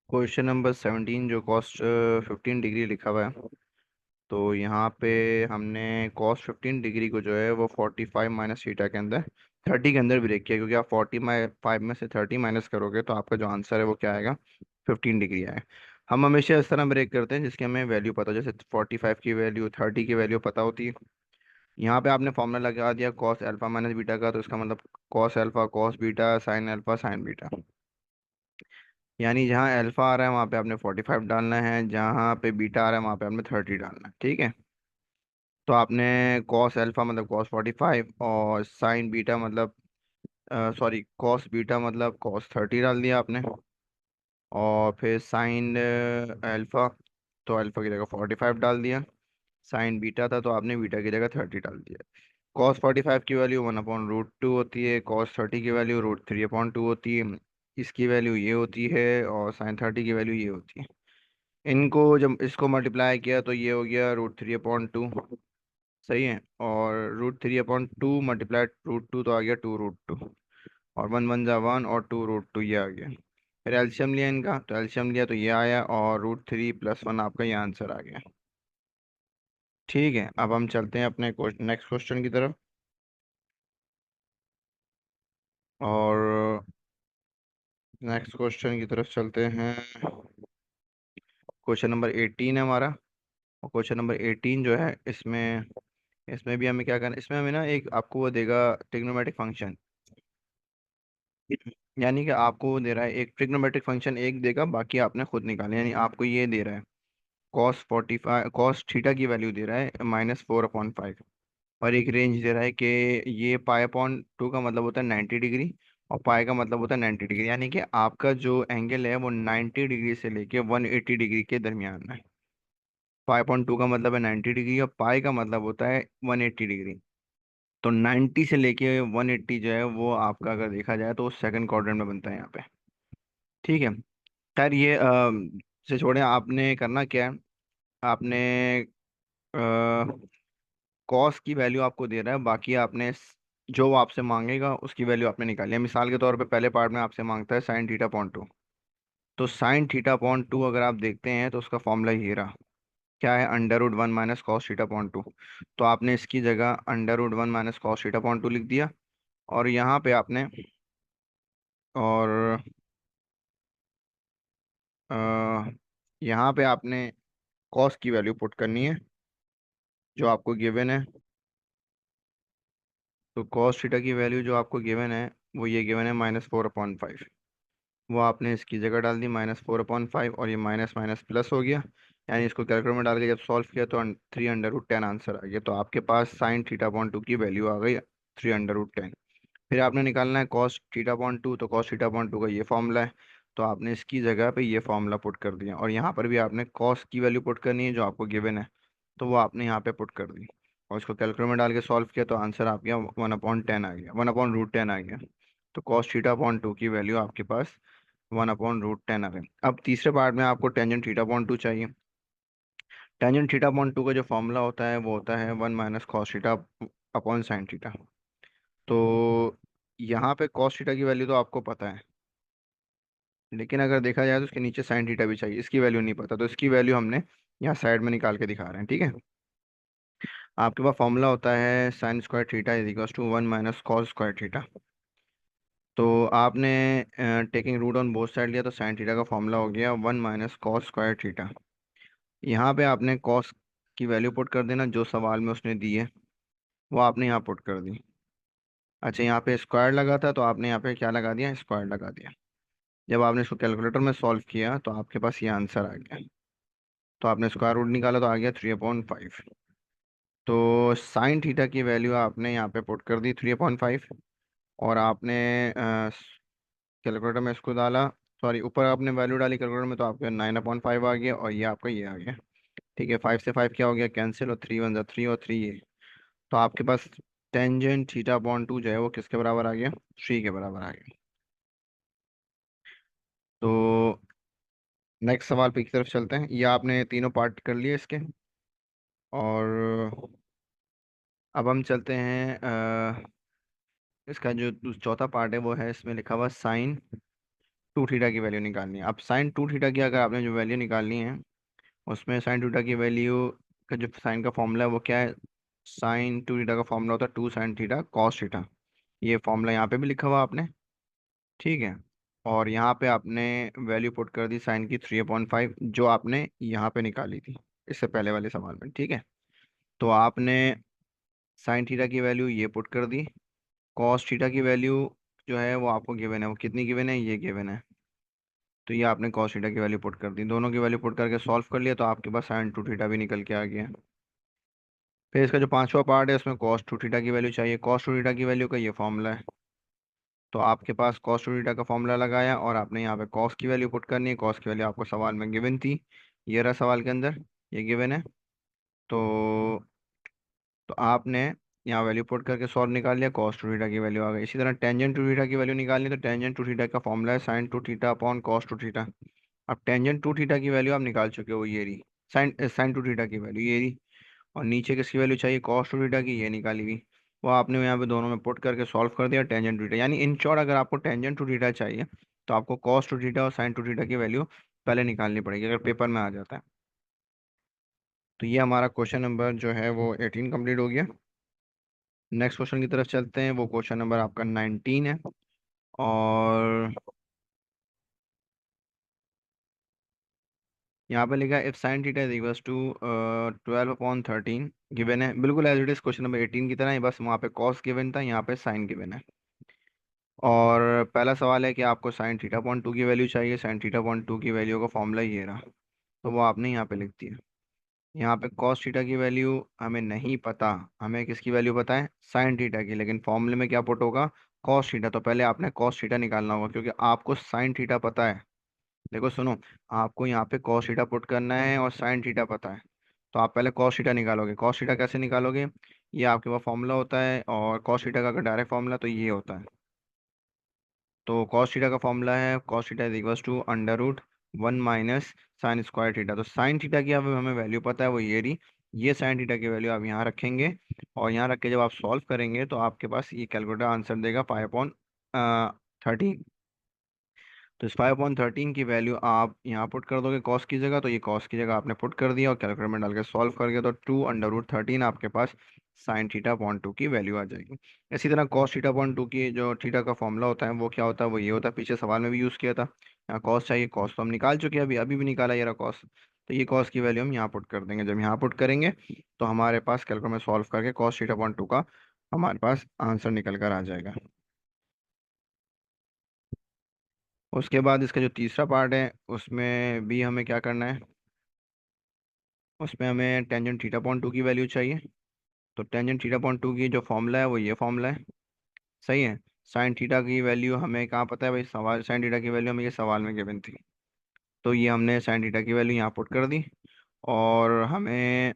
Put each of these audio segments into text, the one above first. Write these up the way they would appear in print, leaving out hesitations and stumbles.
Question number 17 जो cost 15 degree लिखा हुआ है। तो यहाँ पे हमने कॉस्ट 15 डिग्री को जो है वो 45 माइनस थीटा के अंदर 30 के अंदर ब्रेक किया, क्योंकि आप 45 में से 30 माइनस करोगे तो आपका जो आंसर है वो क्या आएगा, 15 डिग्री आएगा। हम हमेशा इस तरह ब्रेक करते हैं जिसकी हमें वैल्यू पता हो, जैसे 45 की वैल्यू 30 की वैल्यू पता होती है। यहाँ पे आपने फॉर्मूला लगा दिया कॉस अल्फा माइनस बीटा का, तो इसका मतलब cos alpha cos beta sine alpha sign beta. यानी जहाँ अल्फा आ रहा है वहाँ पे आपने 45 डालना है, जहाँ पे बीटा आ रहा है वहाँ पे आपने 30 डालना है। ठीक है। तो आपने कॉस अल्फा मतलब कॉस 45 और साइन बीटा मतलब सॉरी कॉस बीटा मतलब कॉस 30 डाल दिया आपने। और फिर साइन अल्फा, तो अल्फा की जगह 45 डाल दिया। साइन बीटा था तो आपने बीटा की जगह 30 डाल दिया। कॉस 45 की वैल्यू 1/√2 होती है, कॉस 30 की वैल्यू √3/2 होती है। इसकी वैल्यू ये होती है और साइन 30 की वैल्यू ये होती है। इनको जब इसको मल्टीप्लाई किया तो ये हो गया √3/2। सही है। और √3/2 मल्टीप्लाई √2 तो आ गया 2√2। और वन वन जा वन और 2√2 ये आ गया। फिर एल्शियम लिया इनका, तो एल्शियम लिया तो ये आया और √3 + 1 आपका ये आंसर आ गया। ठीक है, अब हम चलते हैं अपने नेक्स्ट क्वेश्चन की तरफ। और नेक्स्ट क्वेश्चन की तरफ चलते हैं। क्वेश्चन नंबर 18 है हमारा। और क्वेश्चन नंबर 18 जो है इसमें इसमें भी हमें क्या करना है, इसमें हमें ना एक आपको वो देगा ट्रिग्नोमेट्रिक फंक्शन। यानी कि आपको वो दे रहा है एक ट्रिग्नोमेट्रिक फंक्शन एक देगा, बाकी आपने खुद निकाले। यानी आपको ये दे रहा है cos 45 cos थीटा की वैल्यू दे रहा है -4/5। और एक रेंज दे रहा है कि ये पाई/2 का मतलब होता है 90 डिग्री, और पाई का मतलब होता है 90 डिग्री। यानी कि आपका जो एंगल है वो 90 डिग्री से लेके 180 डिग्री के दरमियान है। पाई/2 का मतलब है 90 डिग्री और पाई का मतलब होता है 180 डिग्री। तो 90 से लेके 180 जो है वो आपका अगर देखा जाए तो सेकंड क्वाड्रेंट में बनता है यहाँ पे। ठीक है। खैर ये से छोड़े, आपने करना क्या है। आपने कॉस की वैल्यू आपको दे रहा है, बाकी आपने जो वो आपसे मांगेगा उसकी वैल्यू आपने निकाली है। मिसाल के तौर पे पहले पार्ट में आपसे मांगता है sin θ/2। तो sin θ/2 अगर आप देखते हैं तो उसका फॉर्मूला ये रहा, क्या है, √1 माइनस कॉस θ/2। तो आपने इसकी जगह √1 माइनस कॉस θ/2 लिख दिया। और यहाँ पे आपने और अ, यहाँ पे आपने कॉस की वैल्यू पुट करनी है जो आपको गिवन है। तो कॉस थीटा की वैल्यू जो आपको गिवन है वो ये गिवन है -4/5। वो आपने इसकी जगह डाल दी -4/5, और ये माइनस माइनस प्लस हो गया। यानी इसको कैलकुलेटर में डाल के जब सॉल्व किया तो 3√10 आंसर आ गया। तो आपके पास sin θ/2 की वैल्यू आ गई 3√10। फिर आपने निकालना है cos θ/2, तो cos θ/2 का ये फॉर्मूला है। तो आपने इसकी जगह पे ये फॉर्मूला पुट कर दिया, और यहाँ पर भी आपने कॉस की वैल्यू पुट करनी है जो आपको गिवन है। तो वो आपने यहाँ पे पुट कर दी और इसको कैलकुलेटर में डाल के सॉल्व किया तो आंसर आप गया 1/10 आ गया, 1/√10 आ गया। तो cos θ/2 की वैल्यू आपके पास 1/√10 आ गई। अब तीसरे पार्ट में आपको टेंजेंट θ/2 चाहिए। टेंजेंट θ/2 का जो फॉर्मूला होता है वो होता है 1 - cos θ/sin θ। तो यहाँ पे cos थीटा की वैल्यू तो आपको पता है, लेकिन अगर देखा जाए तो उसके नीचे sin θ भी चाहिए। इसकी वैल्यू नहीं पता, तो इसकी वैल्यू हमने यहाँ साइड में निकाल के दिखा रहे हैं। ठीक है। आपके पास फॉर्मूला होता है sin² θ = 1 - cos²θ। तो आपने taking root on both side लिया तो sin θ का फॉर्मूला हो गया 1 - cos²θ। यहाँ पे आपने कॉस की वैल्यू पुट कर देना जो सवाल में उसने दी है, वो आपने यहाँ पुट कर दी। अच्छा, यहाँ पे स्क्वायर लगा था तो आपने यहाँ पे क्या लगा दिया, स्क्वायर लगा दिया। जब आपने इसको कैलकुलेटर में सॉल्व किया तो आपके पास ये आंसर आ गया। तो आपने स्क्वायर रूट निकाला तो आ गया 3/5। तो sin θ की वैल्यू आपने यहाँ पे पुट कर दी 3/5। और आपने कैलकुलेटर में इसको डाला, सॉरी ऊपर आपने वैल्यू डाली कैलकुलेटर में, तो आपका 9/5 आ गया और ये आपका ये आ गया। ठीक है, 5 से 5 क्या हो गया, कैंसिल, और 3 × 1 = 3 और 3 ये। तो आपके पास टेंजेंट θ/2 जो है वो किसके बराबर आ गया, 3 के बराबर आ गया। तो नेक्स्ट सवाल पे की तरफ चलते हैं। ये आपने तीनों पार्ट कर लिए इसके। और अब हम चलते हैं इसका जो चौथा पार्ट है वो है इसमें लिखा हुआ sin टू थीटा की वैल्यू निकालनी है। अब साइन टू थीटा की अगर आपने जो वैल्यू निकालनी है, उसमें साइन टू थीटा की वैल्यू का जो साइन का फॉर्मूला है वो क्या है, साइन टू थीटा का फॉर्मूला होता है two sine theta cos theta. ये फॉर्मूला यहाँ पे भी लिखा हुआ आपने, ठीक है। और यहाँ पे आपने वैल्यू पुट कर दी साइन की 3/5, जो आपने यहाँ पे निकाली थी इससे पहले वाले सवाल में, ठीक है। तो आपने साइन थीटा की वैल्यू ये पुट कर दी, कॉस थीटा की वैल्यू जो है वो आपको गिवन है, वो कितनी गिवन है, ये गिवन है। तो ये आपने कॉस थीटा की वैल्यू पुट कर दी, दोनों की वैल्यू पुट करके सॉल्व कर लिया, तो आपके पास साइन टू थीटा भी निकल के आ गया। फिर इसका जो पांचवा पार्ट है उसमें कॉस टू थीटा की वैल्यू चाहिए। कॉस टू थीटा की वैल्यू का ये फॉर्मूला है। तो आपके पास कॉस टू थीटा का फॉर्मूला लगाया और आपने यहाँ पे कॉस की वैल्यू पुट करनी है। कॉस की वैल्यू आपको सवाल में गिवन थी, ये रहा सवाल के अंदर, ये गिवन है। तो आपने यहाँ वैल्यू पुट करके सॉल्व निकाल लिया, कॉस टू थीटा की वैल्यू आ गई। इसी तरह टेंजेंट टू थीटा की वैल्यू निकालनी है, तो टेंजेंट टू थीटा का फॉर्मूला है sine two theta upon cos two theta. अब टेंजेंट टू थीटा की वैल्यू आप निकाल चुके हो, ये रही साइन साइन टू थीटा की वैल्यू, ये रही। और नीचे किसकी वैल्यू चाहिए, कॉस टू थीटा की, ये निकाली हुई। वो आपने यहाँ पे दोनों में पुट करके सॉल्व कर दिया टेंजेंट टू थीटा। यानी इन शॉर्ट अगर आपको टेंजेंट टू थीटा चाहिए तो आपको कॉस टू थीटा और साइन टू थीटा की वैल्यू पहले निकालनी पड़ेगी, अगर पेपर में आ जाता है। तो ये हमारा क्वेश्चन नंबर जो है वो 18 कंप्लीट हो गया। नेक्स्ट क्वेश्चन की तरफ चलते हैं, वो क्वेश्चन नंबर आपका 19 है। और यहाँ पे लिखा है if sine theta is equals to 12/13 given है, बिल्कुल as it is question number 18 की तरह ही, बस वहाँ पे कॉस गिवन था, यहाँ पे साइन गिवन है। और पहला सवाल है कि आपको साइन थीटा पॉइंट टू की वैल्यू चाहिए। साइन थीटा पॉइंट टू की वैल्यू का फॉर्मूला ये रहा, तो वो आपने यहाँ पे लिख दिया। यहाँ पे कॉस थीटा की वैल्यू हमें नहीं पता, हमें किसकी वैल्यू पता है, साइन थीटा की, लेकिन फॉर्मूले में क्या पुट होगा, कॉस थीटा। तो पहले आपने कॉस थीटा निकालना होगा, क्योंकि आपको साइन थीटा पता है। देखो सुनो, आपको यहाँ पे कॉस थीटा पुट करना है और साइन थीटा पता है। तो आप पहले कॉस थीटा निकालोगे। कॉस थीटा कैसे निकालोगे, ये आपके पास फॉर्मूला होता है, और कॉस थीटा का अगर डायरेक्ट फॉर्मूला तो ये होता है। तो कॉस थीटा का फॉर्मूला है cos theta is equals to under root one minus sine square theta. तो साइन थीटा की अब हमें वैल्यू पता है, वो ये रही। ये साइन थीटा की वैल्यू आप यहाँ रखेंगे, और यहाँ रख के जब आप सॉल्व करेंगे तो आपके पास ये कैलकुलेटर आंसर देगा 5/13। तो इस 5/13 की वैल्यू आप यहाँ पुट कर दोगे कॉस की जगह, तो ये कॉस की जगह आपने पुट कर दिया और कैलकुलेटर में डाल के सॉल्व कर गया, तो 2/√13 आपके पास साइन थीटा पॉइंट टू की वैल्यू आ जाएगी। इसी तरह कॉस थीटा पॉइंट टू की जो थीटा का फॉर्मूला होता है वो क्या होता है, वो ये होता है, पीछे सवाल में भी यूज़ किया था। यहाँ कॉस चाहिए, कॉस तो हम निकाल चुके हैं, अभी अभी भी निकाला ये रहा कॉस। तो ये कॉस की वैल्यू हम यहाँ पुट कर देंगे। जब यहाँ पुट करेंगे तो हमारे पास कैलकुलेटर में सॉल्व करके कॉस थीटा पॉइंट टू का हमारे पास आंसर निकल कर आ जाएगा। उसके बाद इसका जो तीसरा पार्ट है उसमें भी हमें क्या करना है, उसमें हमें टेंजेंट थीटा पॉइंट टू की वैल्यू चाहिए। तो टेंजेंट थीटा पॉइंट टू की जो फॉर्मूला है वो ये फॉर्मूला है, सही है। साइन थीटा की वैल्यू हमें कहाँ पता है भाई, सवाल साइन थीटा की वैल्यू हमें ये सवाल में गिवन थी। तो ये हमने साइन थीटा की वैल्यू यहाँ पुट कर दी। और हमें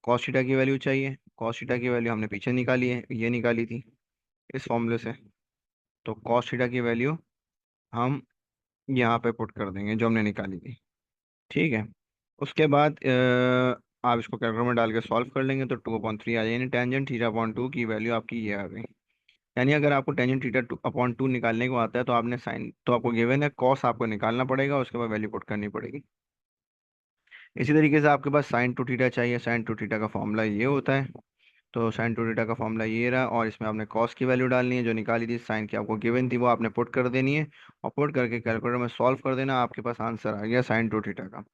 कॉस थीटा की वैल्यू चाहिए। कॉस थीटा की वैल्यू हमने पीछे निकाली है, ये निकाली थी इस फॉर्मूले से। तो कॉस थीटा की वैल्यू हम यहाँ पे पुट कर देंगे जो हमने निकाली थी, ठीक है। उसके बाद आप इसको कैलकुलेटर में डाल के सॉल्व कर लेंगे तो 2/3 आ जाए, यानी टेंजेंट थीटा अपॉन टू की वैल्यू आपकी ये आ गई। यानी अगर आपको tangent theta two upon two निकालने को आता है तो आपने साइन तो आपको गिवन है, कॉस आपको निकालना पड़ेगा, उसके बाद वैल्यू पुट करनी पड़ेगी। इसी तरीके से आपके पास साइन टू थीटा चाहिए। साइन टू थीटा का फॉर्मूला ये होता है। तो साइन टू थीटा का फॉर्मूला ये रहा, और इसमें आपने कॉस की वैल्यू डालनी है, जो निकाली थी साइन की आपको गिवन थी वो आपने पुट कर देनी है, और पुट करके कैलकुलेटर में सॉल्व कर देना, आपके पास आंसर आ गया साइन टू थीटा का।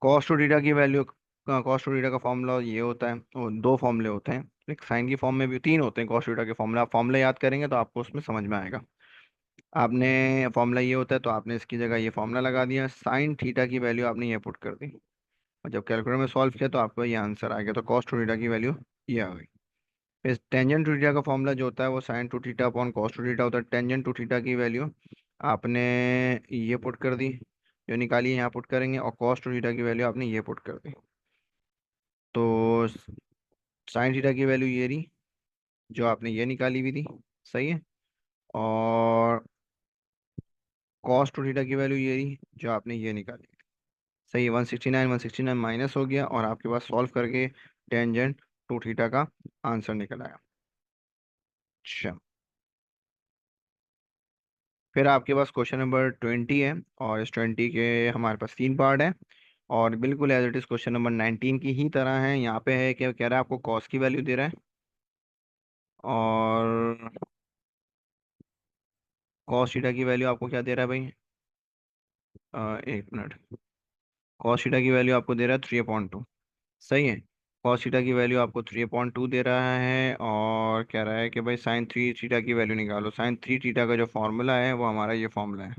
कॉस टू थीटा की वैल्यू, कॉस टू थीटा का फॉर्मूला ये होता है, वो दो फॉर्मूले होते हैं, एक साइन की फॉर्म में भी तीन होते हैं कॉस टू थीटा के फॉर्मूला। आप फॉर्मूला याद करेंगे तो आपको उसमें समझ में आएगा। आपने फॉर्मूला ये होता है तो आपने इसकी जगह ये फॉर्मूला लगा दिया, साइन थीटा की वैल्यू आपने ये पुट कर दी, और जब कैलकुलेटर में सॉल्व किया तो आपको ये आंसर आ गया। तो कॉस टू थीटा की वैल्यू ये आ गई। फिर टेंजेंट टू थीटा का फॉर्मूला जो होता है वो sign two theta upon cos two theta होता है। टेंजेंट टू थीटा की वैल्यू आपने ये पुट कर दी, जो निकाली है यहाँ पुट करेंगे, और कॉस टू थीटा की वैल्यू आपने ये पुट कर दी। तो साइन थीटा की वैल्यू ये रही, जो आपने ये निकाली हुई थी, सही है। और कॉस टू थीटा की वैल्यू ये रही, जो आपने ये निकाली, सही है। 169 माइनस हो गया, और आपके पास सॉल्व करके टेंजेंट टू थीटा का आंसर निकल आया। अच्छा, फिर आपके पास क्वेश्चन नंबर 20 है, और इस 20 के हमारे पास 3 पार्ट है, और बिल्कुल as it is question number 19 की ही तरह है। यहाँ पे है कि कह रहा है आपको कॉस की वैल्यू दे रहा है, और कॉस थीटा की वैल्यू आपको क्या दे रहा है भाई? 1 मिनट। कॉस थीटा की वैल्यू आपको दे रहा है 3/2। सही है। कॉस थीटा की वैल्यू आपको 3/2 दे रहा है, और कह रहा है कि भाई साइन थ्री थीटा की वैल्यू निकालो। साइन थ्री थीटा का जो फॉर्मूला है वो हमारा ये फॉर्मूला है।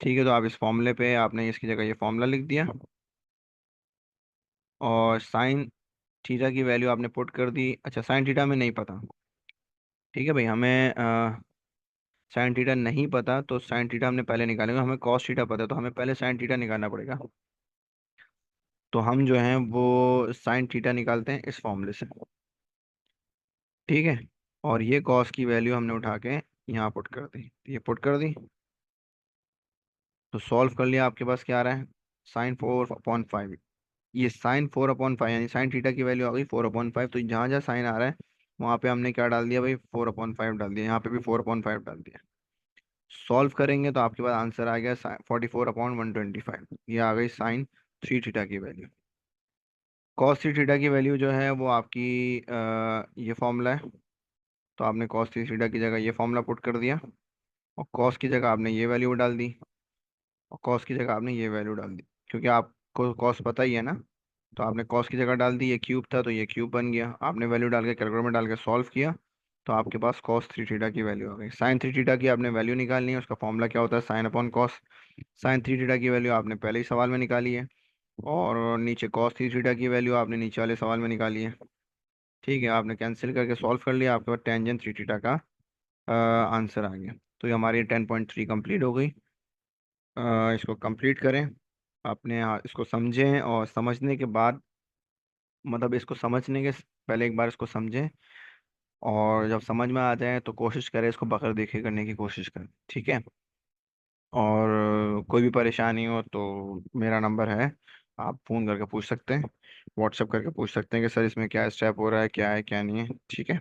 ठीक है, तो आप इस फॉर्मूले पे आपने इसकी जगह ये फॉर्मूला लिख दिया, और साइन थीटा की वैल्यू आपने पुट कर दी। अच्छा, साइन थीटा में नहीं पता। ठीक है भाई, हमें साइन थीटा नहीं पता, तो साइन थीटा हमने पहले निकालेंगे। हमें कॉस थीटा पता है, तो हमें पहले साइन थीटा निकालना पड़ेगा। तो हम जो हैं वो साइन थीटा निकालते हैं इस फॉर्मूले से। ठीक है, और ये कॉस की वैल्यू हमने उठा के यहाँ पुट कर दी, ये पुट कर दी। तो सॉल्व कर लिया, आपके पास क्या आ रहा है? sin 4/5। ये sin 4/5 यानी साइन थीटा की वैल्यू आ गई 4/5। तो जहाँ जहाँ साइन आ रहा है वहाँ पे हमने क्या डाल दिया भाई? 4/5 डाल दिया। यहाँ पे भी 4/5 डाल दिया। सॉल्व करेंगे तो आपके पास आंसर आ गया 44/125। ये आ गई साइन थ्री थीटा की वैल्यू। कॉस थ्री थीटा की वैल्यू जो है वो आपकी ये फॉर्मूला है। तो आपने कॉस थ्री थीटा की जगह ये फॉर्मूला पुट कर दिया, और कॉस की जगह आपने ये वैल्यू डाल दी, और कॉस की जगह आपने ये वैल्यू डाल दी। क्योंकि आपको कॉस पता ही है ना, तो आपने कॉस की जगह डाल दी। ये क्यूब था तो ये क्यूब बन गया। आपने वैल्यू डाल के कैलकुलेटर में डाल के सॉल्व किया, तो आपके पास कॉस थ्री थीटा की वैल्यू आ गई। साइन थ्री थीटा की आपने वैल्यू निकालनी है, उसका फॉर्मूला क्या होता है? Sine upon cos. Sine three theta की वैल्यू आपने पहले ही सवाल में निकाली है, और नीचे कॉस थ्री थीटा की वैल्यू आपने नीचे वाले सवाल में निकाली है। ठीक है, आपने कैंसिल करके सॉल्व कर लिया, आपके पास टेंजेंट थ्री थीटा का आंसर आ गया। तो ये हमारी 10.3 कंप्लीट हो गई। इसको कंप्लीट करें, अपने इसको समझें, और समझने के बाद, मतलब इसको समझने के पहले एक बार इसको समझें, और जब समझ में आ जाए तो कोशिश करें इसको बकर देखी करने की कोशिश करें। ठीक है, और कोई भी परेशानी हो तो मेरा नंबर है, आप फ़ोन करके पूछ सकते हैं, व्हाट्सएप करके पूछ सकते हैं कि सर इसमें क्या स्टेप हो रहा है, क्या है क्या नहीं है। ठीक है।